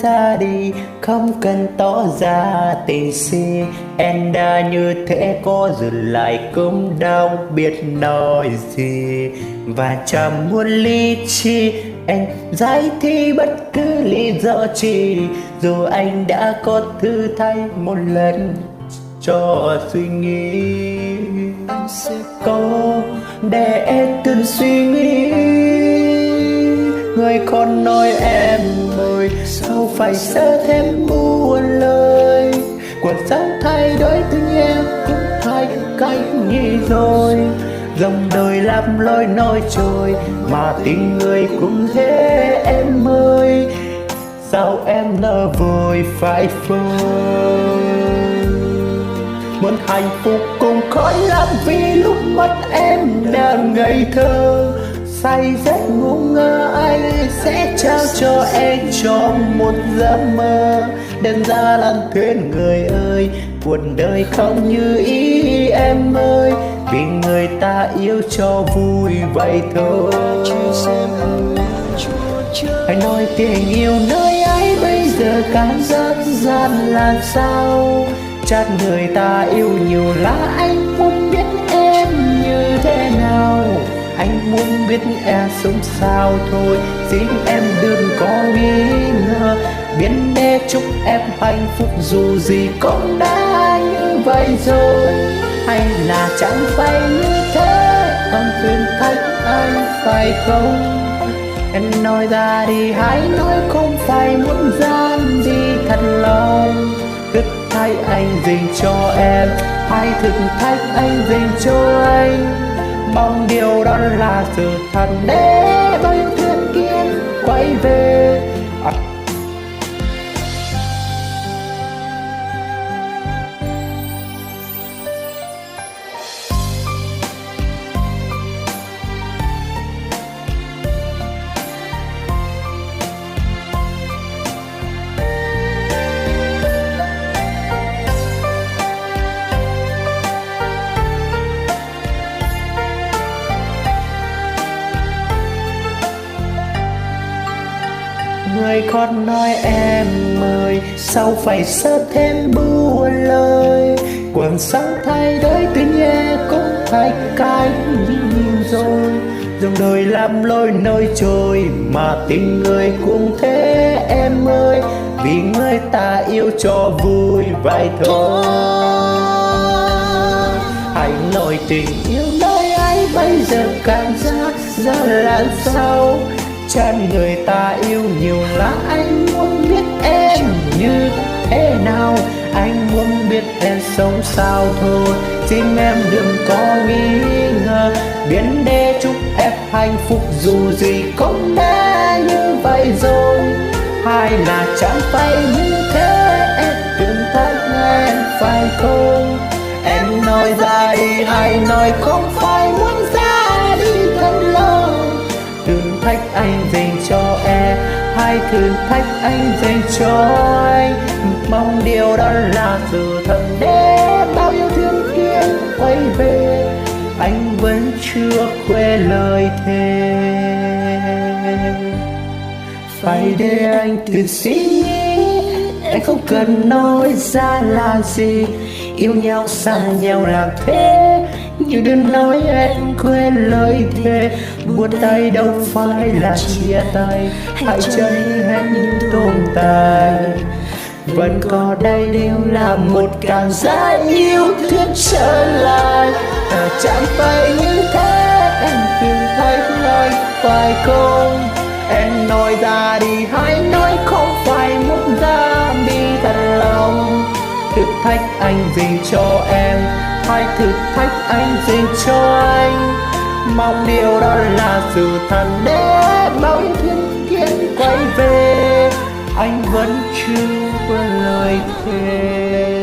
ra đi, không cần tỏ ra tình si. Em đã như thế có dừng lại cũng đâu biết nói gì, và chẳng muốn lý chi anh giải thích bất cứ lý do chi. Dù anh đã có thử thay một lần cho suy nghĩ, anh sẽ có để em từng suy nghĩ. Người còn nói em ơi, sao phải sợ thêm buồn lời. Cuộc sống thay đổi tự nhiên cũng thay cách nghĩ rồi. Dòng đời làm lối nói trôi, mà tình người cũng thế em ơi. Sao em nỡ vội phải phơi. Muốn hạnh phúc cũng khó lắm, vì lúc mất em đang ngây thơ. Say giấc ngu ngơ anh sẽ trao cho em trong một giấc mơ. Đơn ra làm thuyền người ơi, cuộc đời không như ý em ơi, vì người ta yêu cho vui vậy thôi. Hãy nói tình yêu nơi ấy bây giờ cảm giác gian làm sao. Chắc người ta yêu nhiều là anh muốn biết em như thế nào. Anh muốn biết em sống sao thôi, xin em đừng có nghi ngờ. Biến để chúc em hạnh phúc dù gì cũng đã như vậy rồi. Hay là chẳng phải như thế, còn thử thách anh phải không? Em nói ra đi, hãy nói không phải muốn gian gì thật lòng. Thử thách anh dành cho em, hãy thử thách anh dành cho anh. Mong điều đó là sự thật để bao yêu thương kia quay về. Người còn nói em ơi, sao phải sợ thêm buồn lời. Cuộc sống thay đổi tự nhiên cũng thay cách nhìn rồi. Dòng đời làm lối nơi trôi, mà tình người cũng thế em ơi, vì người ta yêu cho vui vậy thôi. Hãy nói tình yêu nơi ấy bây giờ cảm giác ra làm sao. Chắc người ta yêu nhiều là anh muốn biết em như thế nào. Anh muốn biết em sống sao thôi, xin em đừng có nghi ngờ. Biến để chúc em hạnh phúc dù gì cũng đã như vậy rồi. Hay là chẳng phải như thế, em đừng thách em phải không? Em nói ra đi, hãy nói không phải muốn ra đi thật lòng. Thử thách anh dành cho em, hãy thử thách anh dành cho anh. Mong điều đó là sự thật để bao yêu thương kia quay về. Anh vẫn chưa quên lời thề, phải để anh tự suy nghĩ. Anh không cần nói ra là gì, yêu nhau xa nhau là thế. Nhưng đừng nói em quên lời thề, buông tay đâu phải là chia tay. Hãy cho hết những tồn tại, vẫn có đây đều là một cảm giác yêu thương trở lại. Chẳng phải như thế, em tìm thấy lời phải không? Em nói ra đi, hãy nói không phải muốn ra đi thật lòng. Thử thách anh dành cho em, hãy thử thách anh dành cho anh. Mong điều đó là sự thật để bao yêu thương kia quay về. Anh vẫn chưa quên lời thề.